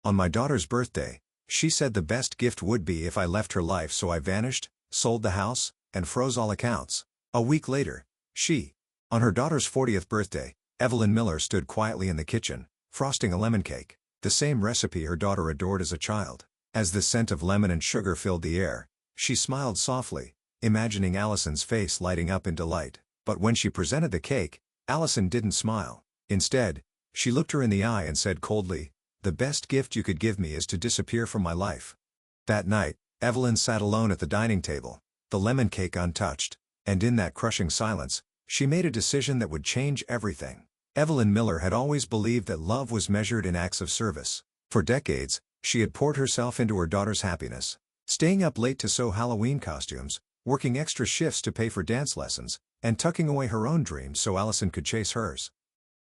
On my daughter's birthday, she said the best gift would be if I left her life, so I vanished, sold the house, and froze all accounts. A week later, on her daughter's 40th birthday, Evelyn Miller stood quietly in the kitchen, frosting a lemon cake, the same recipe her daughter adored as a child. As the scent of lemon and sugar filled the air, she smiled softly, imagining Allison's face lighting up in delight. But when she presented the cake, Allison didn't smile. Instead, she looked her in the eye and said coldly, "The best gift you could give me is to disappear from my life." That night, Evelyn sat alone at the dining table, the lemon cake untouched, and in that crushing silence, she made a decision that would change everything. Evelyn Miller had always believed that love was measured in acts of service. For decades, she had poured herself into her daughter's happiness, staying up late to sew Halloween costumes, working extra shifts to pay for dance lessons, and tucking away her own dreams so Allison could chase hers.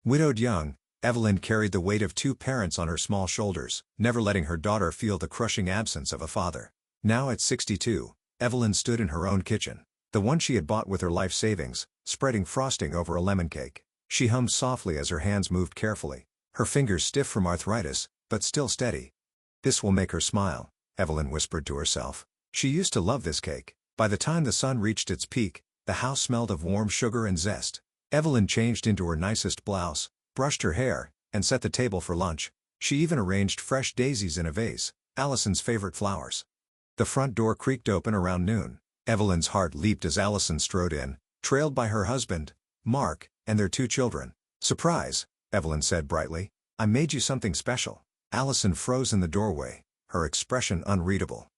Widowed young, Evelyn carried the weight of two parents on her small shoulders, never letting her daughter feel the crushing absence of a father. Now at 62, Evelyn stood in her own kitchen, the one she had bought with her life savings, spreading frosting over a lemon cake. She hummed softly as her hands moved carefully, her fingers stiff from arthritis, but still steady. "This will make her smile," Evelyn whispered to herself. She used to love this cake. By the time the sun reached its peak, the house smelled of warm sugar and zest. Evelyn changed into her nicest blouse, brushed her hair, and set the table for lunch. She even arranged fresh daisies in a vase, Allison's favorite flowers. The front door creaked open around noon. Evelyn's heart leaped as Allison strode in, trailed by her husband, Mark, and their two children. "Surprise," Evelyn said brightly. "I made you something special." Allison froze in the doorway, her expression unreadable.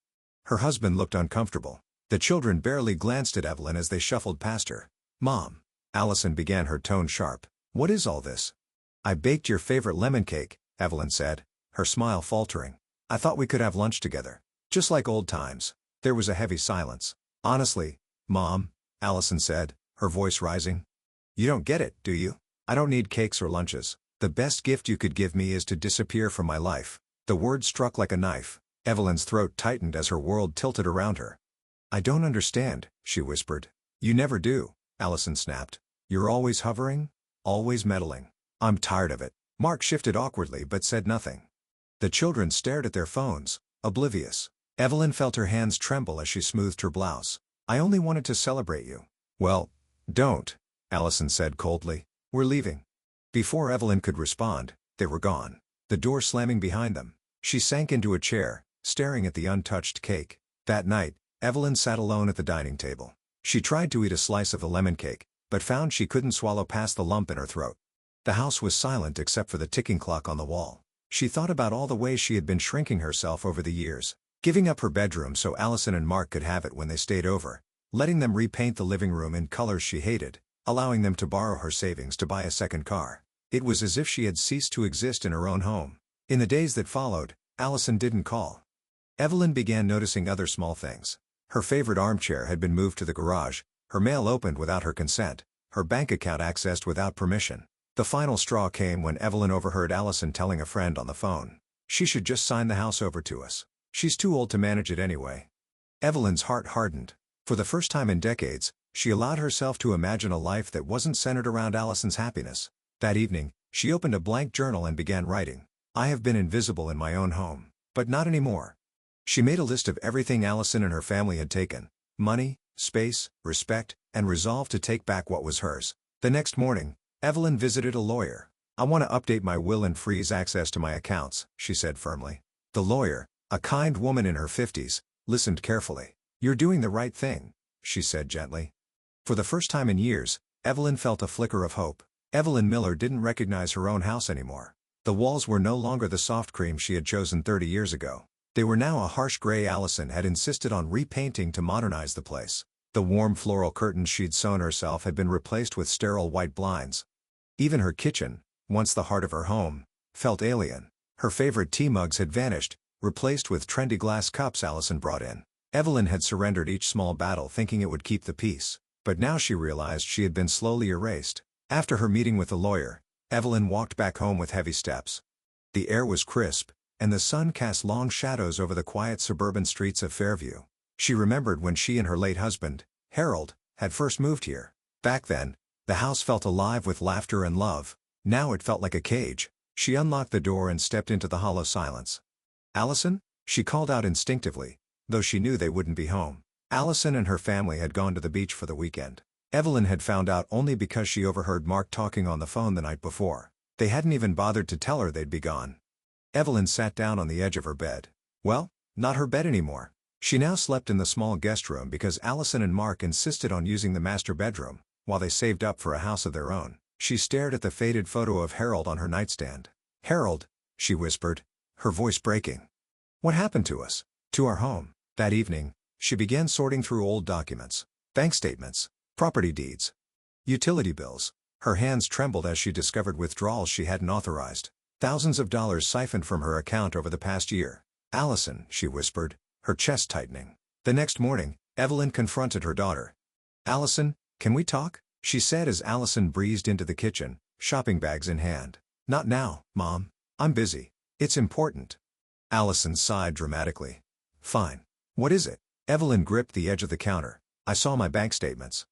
Her husband looked uncomfortable. The children barely glanced at Evelyn as they shuffled past her. "Mom," Allison began, her tone sharp. "What is all this?" "I baked your favorite lemon cake," Evelyn said, her smile faltering. "I thought we could have lunch together. Just like old times." There was a heavy silence. "Honestly, Mom," Allison said, her voice rising. "You don't get it, do you? I don't need cakes or lunches. The best gift you could give me is to disappear from my life." The word struck like a knife. Evelyn's throat tightened as her world tilted around her. "I don't understand," she whispered. "You never do," Allison snapped. "You're always hovering, always meddling. I'm tired of it." Mark shifted awkwardly but said nothing. The children stared at their phones, oblivious. Evelyn felt her hands tremble as she smoothed her blouse. "I only wanted to celebrate you." "Well, don't," Allison said coldly. "We're leaving." Before Evelyn could respond, they were gone, the door slamming behind them. She sank into a chair, staring at the untouched cake. That night, Evelyn sat alone at the dining table. She tried to eat a slice of the lemon cake, but found she couldn't swallow past the lump in her throat. The house was silent except for the ticking clock on the wall. She thought about all the ways she had been shrinking herself over the years, giving up her bedroom so Allison and Mark could have it when they stayed over, letting them repaint the living room in colors she hated, allowing them to borrow her savings to buy a second car. It was as if she had ceased to exist in her own home. In the days that followed, Allison didn't call. Evelyn began noticing other small things. Her favorite armchair had been moved to the garage, her mail opened without her consent, her bank account accessed without permission. The final straw came when Evelyn overheard Allison telling a friend on the phone, "She should just sign the house over to us. She's too old to manage it anyway." Evelyn's heart hardened. For the first time in decades, she allowed herself to imagine a life that wasn't centered around Allison's happiness. That evening, she opened a blank journal and began writing. "I have been invisible in my own home, but not anymore." She made a list of everything Allison and her family had taken: money, space, respect, and resolved to take back what was hers. The next morning, Evelyn visited a lawyer. "I want to update my will and freeze access to my accounts," she said firmly. The lawyer, a kind woman in her 50s, listened carefully. "You're doing the right thing," she said gently. For the first time in years, Evelyn felt a flicker of hope. Evelyn Miller didn't recognize her own house anymore. The walls were no longer the soft cream she had chosen 30 years ago. They were now a harsh gray Allison had insisted on repainting to modernize the place. The warm floral curtains she'd sewn herself had been replaced with sterile white blinds. Even her kitchen, once the heart of her home, felt alien. Her favorite tea mugs had vanished, replaced with trendy glass cups Allison brought in. Evelyn had surrendered each small battle thinking it would keep the peace, but now she realized she had been slowly erased. After her meeting with the lawyer, Evelyn walked back home with heavy steps. The air was crisp, and the sun cast long shadows over the quiet suburban streets of Fairview. She remembered when she and her late husband, Harold, had first moved here. Back then, the house felt alive with laughter and love. Now it felt like a cage. She unlocked the door and stepped into the hollow silence. Allison? She called out instinctively, though she knew they wouldn't be home. Allison and her family had gone to the beach for the weekend. Evelyn had found out only because she overheard Mark talking on the phone the night before. They hadn't even bothered to tell her they'd be gone. Evelyn sat down on the edge of her bed. Well, not her bed anymore. She now slept in the small guest room because Allison and Mark insisted on using the master bedroom, while they saved up for a house of their own. She stared at the faded photo of Harold on her nightstand. "Harold," she whispered, her voice breaking. "What happened to us? To our home?" That evening, she began sorting through old documents. Bank statements, property deeds, utility bills. Her hands trembled as she discovered withdrawals she hadn't authorized. Thousands of dollars siphoned from her account over the past year. "Allison," she whispered, her chest tightening. The next morning, Evelyn confronted her daughter. "Allison, can we talk?" she said as Allison breezed into the kitchen, shopping bags in hand. "Not now, Mom. I'm busy. It's important." Allison sighed dramatically. "Fine. What is it?" Evelyn gripped the edge of the counter. "I saw my bank statements.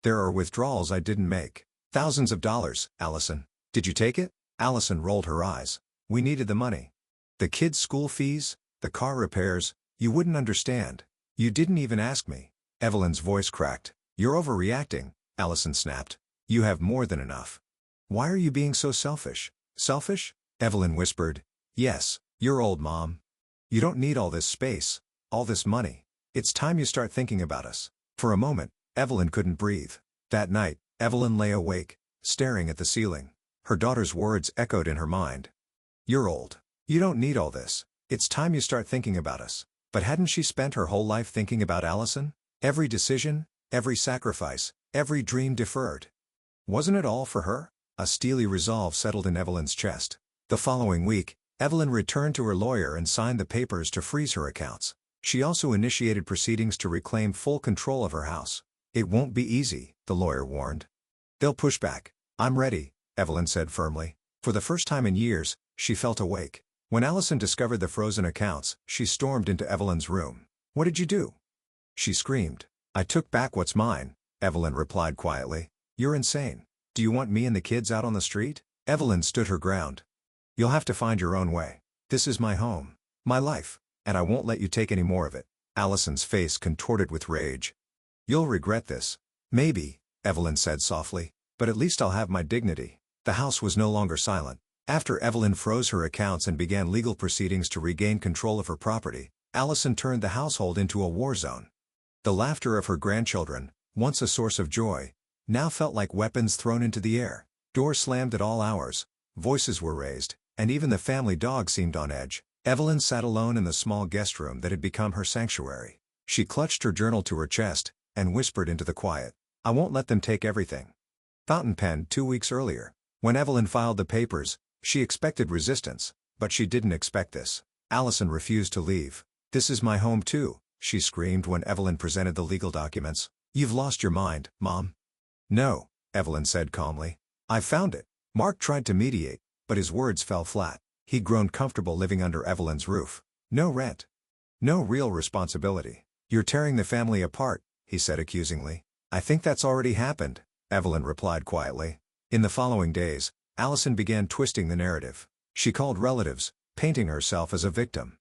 There are withdrawals I didn't make. Thousands of dollars, Allison. Did you take it?" Allison rolled her eyes. "We needed the money. The kids' school fees, the car repairs, you wouldn't understand. You didn't even ask me." Evelyn's voice cracked. "You're overreacting," Allison snapped. "You have more than enough." "Why are you being so selfish?" "Selfish?" Evelyn whispered. "Yes, you're old, Mom. You don't need all this space, all this money. It's time you start thinking about us." For a moment, Evelyn couldn't breathe. That night, Evelyn lay awake, staring at the ceiling. Her daughter's words echoed in her mind. "You're old. You don't need all this. It's time you start thinking about us." But hadn't she spent her whole life thinking about Allison? Every decision, every sacrifice, every dream deferred. Wasn't it all for her? A steely resolve settled in Evelyn's chest. The following week, Evelyn returned to her lawyer and signed the papers to freeze her accounts. She also initiated proceedings to reclaim full control of her house. "It won't be easy," the lawyer warned. "They'll push back." "I'm ready," Evelyn said firmly. For the first time in years, she felt awake. When Allison discovered the frozen accounts, she stormed into Evelyn's room. "What did you do?" she screamed. "I took back what's mine," Evelyn replied quietly. "You're insane. Do you want me and the kids out on the street?" Evelyn stood her ground. "You'll have to find your own way. This is my home, my life, and I won't let you take any more of it." Allison's face contorted with rage. "You'll regret this." "Maybe," Evelyn said softly, "but at least I'll have my dignity." The house was no longer silent. After Evelyn froze her accounts and began legal proceedings to regain control of her property, Allison turned the household into a war zone. The laughter of her grandchildren, once a source of joy, now felt like weapons thrown into the air. Doors slammed at all hours, voices were raised, and even the family dog seemed on edge. Evelyn sat alone in the small guest room that had become her sanctuary. She clutched her journal to her chest and whispered into the quiet, "I won't let them take everything." Fountain penned 2 weeks earlier. When Evelyn filed the papers, she expected resistance, but she didn't expect this. Allison refused to leave. "This is my home too," she screamed when Evelyn presented the legal documents. "You've lost your mind, Mom." "No," Evelyn said calmly. "I found it." Mark tried to mediate, but his words fell flat. He'd grown comfortable living under Evelyn's roof. No rent. No real responsibility. "You're tearing the family apart," he said accusingly. "I think that's already happened," Evelyn replied quietly. In the following days, Allison began twisting the narrative. She called relatives, painting herself as a victim.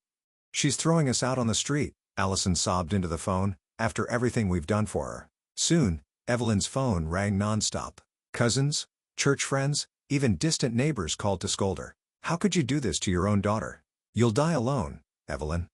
"She's throwing us out on the street," Allison sobbed into the phone, "after everything we've done for her." Soon, Evelyn's phone rang nonstop. Cousins, church friends, even distant neighbors called to scold her. "How could you do this to your own daughter? You'll die alone, Evelyn.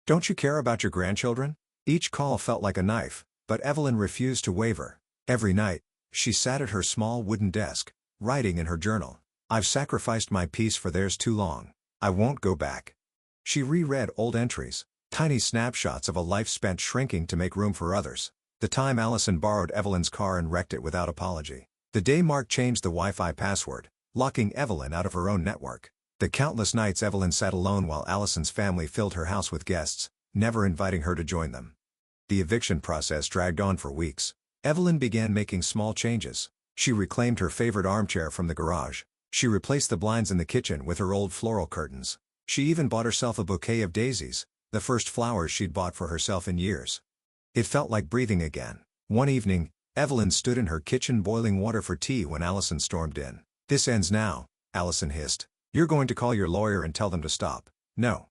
Don't you care about your grandchildren?" Each call felt like a knife, but Evelyn refused to waver. Every night, she sat at her small wooden desk, writing in her journal. "I've sacrificed my peace for theirs too long. I won't go back." She reread old entries, tiny snapshots of a life spent shrinking to make room for others. The time Allison borrowed Evelyn's car and wrecked it without apology. The day Mark changed the Wi-Fi password, locking Evelyn out of her own network. The countless nights Evelyn sat alone while Allison's family filled her house with guests, never inviting her to join them. The eviction process dragged on for weeks. Evelyn began making small changes. She reclaimed her favorite armchair from the garage. She replaced the blinds in the kitchen with her old floral curtains. She even bought herself a bouquet of daisies, the first flowers she'd bought for herself in years. It felt like breathing again. One evening, Evelyn stood in her kitchen boiling water for tea when Allison stormed in. "This ends now," Allison hissed. "You're going to call your lawyer and tell them to stop." "No."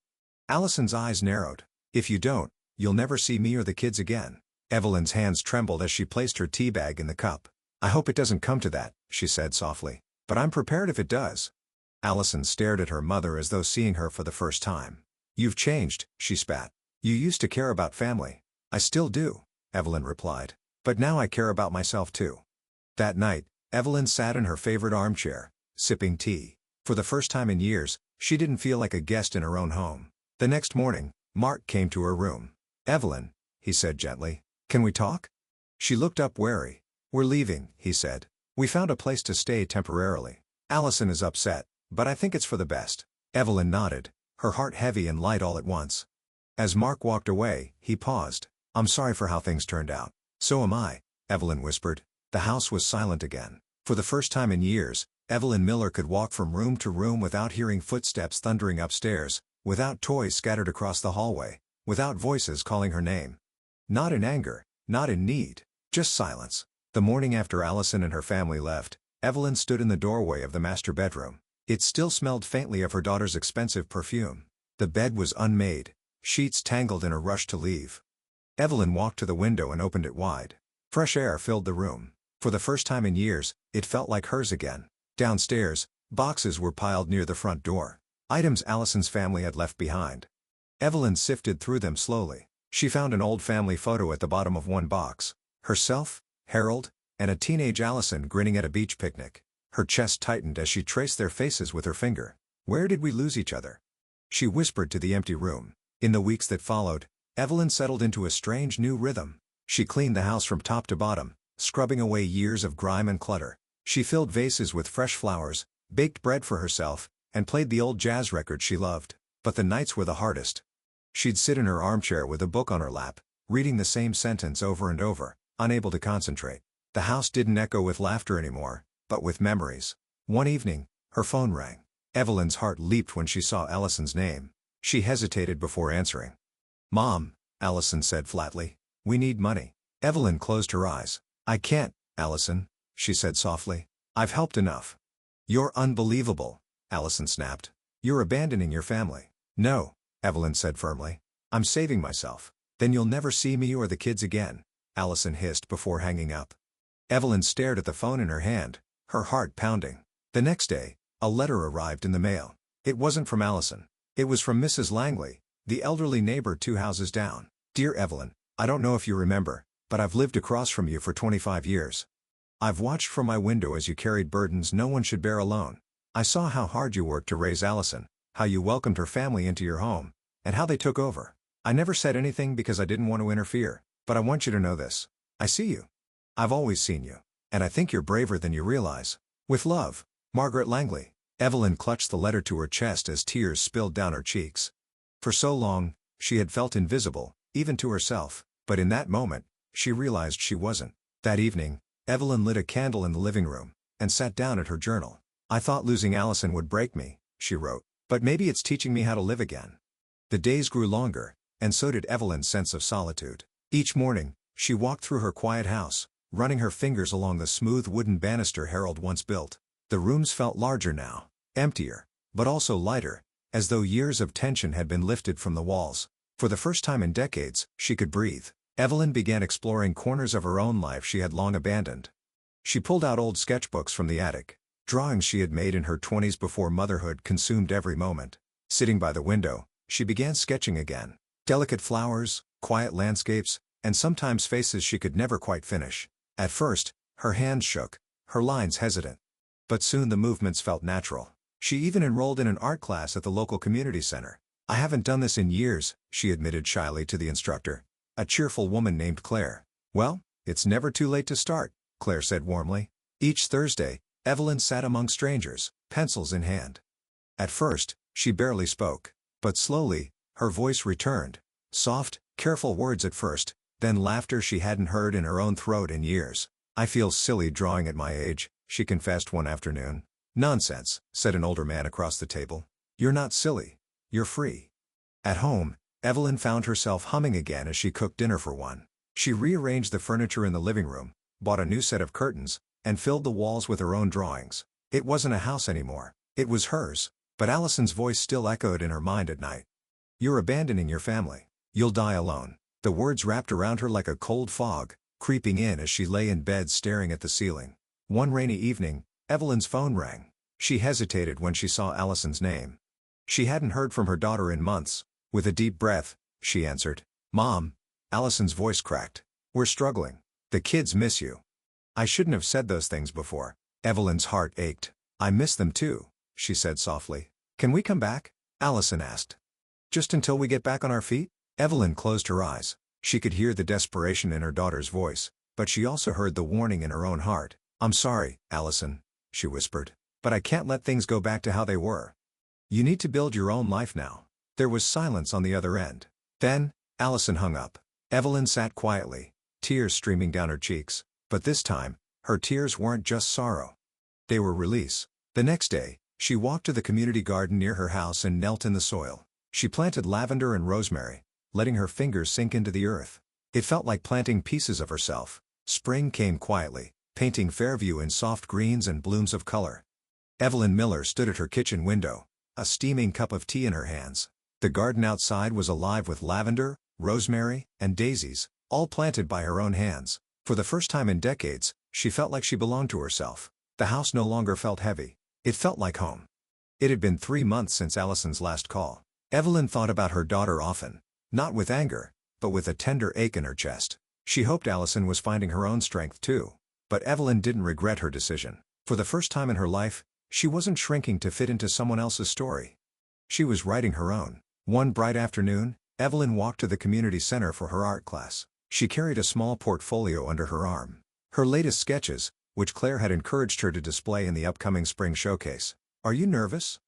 Allison's eyes narrowed. If you don't, you'll never see me or the kids again. Evelyn's hands trembled as she placed her tea bag in the cup. I hope it doesn't come to that, she said softly. But I'm prepared if it does. Allison stared at her mother as though seeing her for the first time. You've changed, she spat. You used to care about family. I still do, Evelyn replied. But now I care about myself too. That night, Evelyn sat in her favorite armchair, sipping tea. For the first time in years, she didn't feel like a guest in her own home. The next morning, Mark came to her room. Evelyn, he said gently, can we talk? She looked up wary. We're leaving, he said. We found a place to stay temporarily. Allison is upset, but I think it's for the best. Evelyn nodded, her heart heavy and light all at once. As Mark walked away, he paused. I'm sorry for how things turned out. So am I, Evelyn whispered. The house was silent again. For the first time in years, Evelyn Miller could walk from room to room without hearing footsteps thundering upstairs, without toys scattered across the hallway, without voices calling her name. Not in anger, not in need, just silence. The morning after Allison and her family left, Evelyn stood in the doorway of the master bedroom. It still smelled faintly of her daughter's expensive perfume. The bed was unmade, sheets tangled in a rush to leave. Evelyn walked to the window and opened it wide. Fresh air filled the room. For the first time in years, it felt like hers again. Downstairs, boxes were piled near the front door. Items Allison's family had left behind. Evelyn sifted through them slowly. She found an old family photo at the bottom of one box. Herself, Harold, and a teenage Allison grinning at a beach picnic. Her chest tightened as she traced their faces with her finger. Where did we lose each other? She whispered to the empty room. In the weeks that followed, Evelyn settled into a strange new rhythm. She cleaned the house from top to bottom, scrubbing away years of grime and clutter. She filled vases with fresh flowers, baked bread for herself, and played the old jazz records she loved. But the nights were the hardest. She'd sit in her armchair with a book on her lap, reading the same sentence over and over, unable to concentrate. The house didn't echo with laughter anymore, but with memories. One evening, her phone rang. Evelyn's heart leaped when she saw Allison's name. She hesitated before answering. Mom, Allison said flatly. We need money. Evelyn closed her eyes. I can't, Allison, she said softly. I've helped enough. You're unbelievable, Allison snapped. You're abandoning your family. No, Evelyn said firmly. I'm saving myself. Then you'll never see me or the kids again, Allison hissed before hanging up. Evelyn stared at the phone in her hand, her heart pounding. The next day, a letter arrived in the mail. It wasn't from Allison. It was from Mrs. Langley, the elderly neighbor 2 houses down. Dear Evelyn, I don't know if you remember, but I've lived across from you for 25 years. I've watched from my window as you carried burdens no one should bear alone. I saw how hard you worked to raise Allison, how you welcomed her family into your home, and how they took over. I never said anything because I didn't want to interfere, but I want you to know this. I see you. I've always seen you, and I think you're braver than you realize. With love, Margaret Langley. Evelyn clutched the letter to her chest as tears spilled down her cheeks. For so long, she had felt invisible, even to herself, but in that moment, she realized she wasn't. That evening, Evelyn lit a candle in the living room, and sat down at her journal. I thought losing Allison would break me, she wrote, but maybe it's teaching me how to live again. The days grew longer, and so did Evelyn's sense of solitude. Each morning, she walked through her quiet house, running her fingers along the smooth wooden banister Harold once built. The rooms felt larger now, emptier, but also lighter, as though years of tension had been lifted from the walls. For the first time in decades, she could breathe. Evelyn began exploring corners of her own life she had long abandoned. She pulled out old sketchbooks from the attic, drawings she had made in her 20s before motherhood consumed every moment. Sitting by the window, she began sketching again. Delicate flowers, quiet landscapes, and sometimes faces she could never quite finish. At first, her hands shook, her lines hesitant. But soon the movements felt natural. She even enrolled in an art class at the local community center. I haven't done this in years, she admitted shyly to the instructor, a cheerful woman named Claire. Well, it's never too late to start, Claire said warmly. Each Thursday, Evelyn sat among strangers, pencils in hand. At first, she barely spoke, but slowly, her voice returned. Soft, careful words at first, then laughter she hadn't heard in her own throat in years. I feel silly drawing at my age, she confessed one afternoon. Nonsense, said an older man across the table. You're not silly. You're free. At home, Evelyn found herself humming again as she cooked dinner for one. She rearranged the furniture in the living room, bought a new set of curtains, and filled the walls with her own drawings. It wasn't a house anymore. It was hers, but Allison's voice still echoed in her mind at night. You're abandoning your family. You'll die alone. The words wrapped around her like a cold fog, creeping in as she lay in bed staring at the ceiling. One rainy evening, Evelyn's phone rang. She hesitated when she saw Allison's name. She hadn't heard from her daughter in months. With a deep breath, she answered. "Mom." Allison's voice cracked. "We're struggling. The kids miss you." "I shouldn't have said those things before." Evelyn's heart ached. "I miss them too," she said softly. "Can we come back?" Allison asked. "Just until we get back on our feet?" Evelyn closed her eyes. She could hear the desperation in her daughter's voice, but she also heard the warning in her own heart. "I'm sorry, Allison," she whispered, "but I can't let things go back to how they were. You need to build your own life now." There was silence on the other end. Then, Allison hung up. Evelyn sat quietly, tears streaming down her cheeks, but this time, her tears weren't just sorrow. They were release. The next day, she walked to the community garden near her house and knelt in the soil. She planted lavender and rosemary, letting her fingers sink into the earth. It felt like planting pieces of herself. Spring came quietly, painting Fairview in soft greens and blooms of color. Evelyn Miller stood at her kitchen window, a steaming cup of tea in her hands. The garden outside was alive with lavender, rosemary, and daisies, all planted by her own hands. For the first time in decades, she felt like she belonged to herself. The house no longer felt heavy. It felt like home. It had been 3 months since Allison's last call. Evelyn thought about her daughter often, not with anger, but with a tender ache in her chest. She hoped Allison was finding her own strength too. But Evelyn didn't regret her decision. For the first time in her life, she wasn't shrinking to fit into someone else's story. She was writing her own. One bright afternoon, Evelyn walked to the community center for her art class. She carried a small portfolio under her arm. Her latest sketches, which Claire had encouraged her to display in the upcoming spring showcase. "Are you nervous?"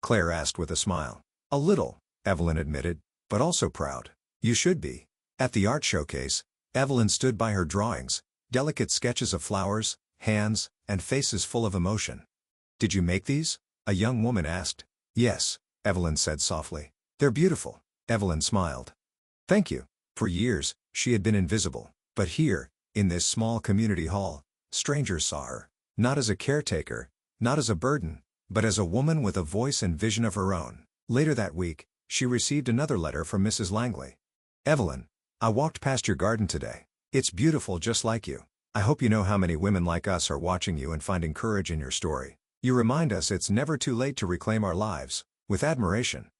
Claire asked with a smile. "A little," Evelyn admitted, "but also proud." "You should be." At the art showcase, Evelyn stood by her drawings, delicate sketches of flowers, hands, and faces full of emotion. "Did you make these?" a young woman asked. "Yes," Evelyn said softly. "They're beautiful." Evelyn smiled. "Thank you." For years, she had been invisible. But here, in this small community hall, strangers saw her. Not as a caretaker, not as a burden, but as a woman with a voice and vision of her own. Later that week, she received another letter from Mrs. Langley. "Evelyn, I walked past your garden today. It's beautiful just like you. I hope you know how many women like us are watching you and finding courage in your story. You remind us it's never too late to reclaim our lives. With admiration.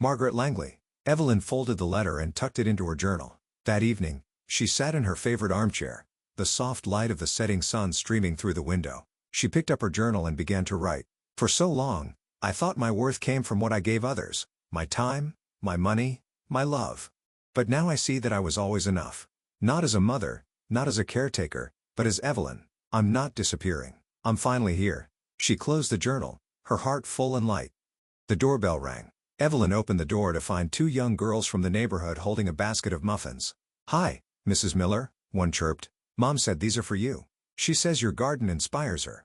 Margaret Langley." Evelyn folded the letter and tucked it into her journal. That evening, she sat in her favorite armchair, the soft light of the setting sun streaming through the window. She picked up her journal and began to write. "For so long, I thought my worth came from what I gave others, my time, my money, my love. But now I see that I was always enough. Not as a mother, not as a caretaker, but as Evelyn. I'm not disappearing. I'm finally here." She closed the journal, her heart full and light. The doorbell rang. Evelyn opened the door to find 2 young girls from the neighborhood holding a basket of muffins. "Hi, Mrs. Miller," one chirped. "Mom said these are for you. She says your garden inspires her."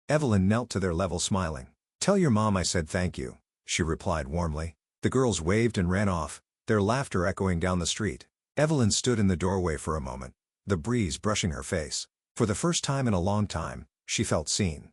Evelyn knelt to their level smiling. "Tell your mom I said thank you," she replied warmly. The girls waved and ran off, their laughter echoing down the street. Evelyn stood in the doorway for a moment, the breeze brushing her face. For the first time in a long time, she felt seen.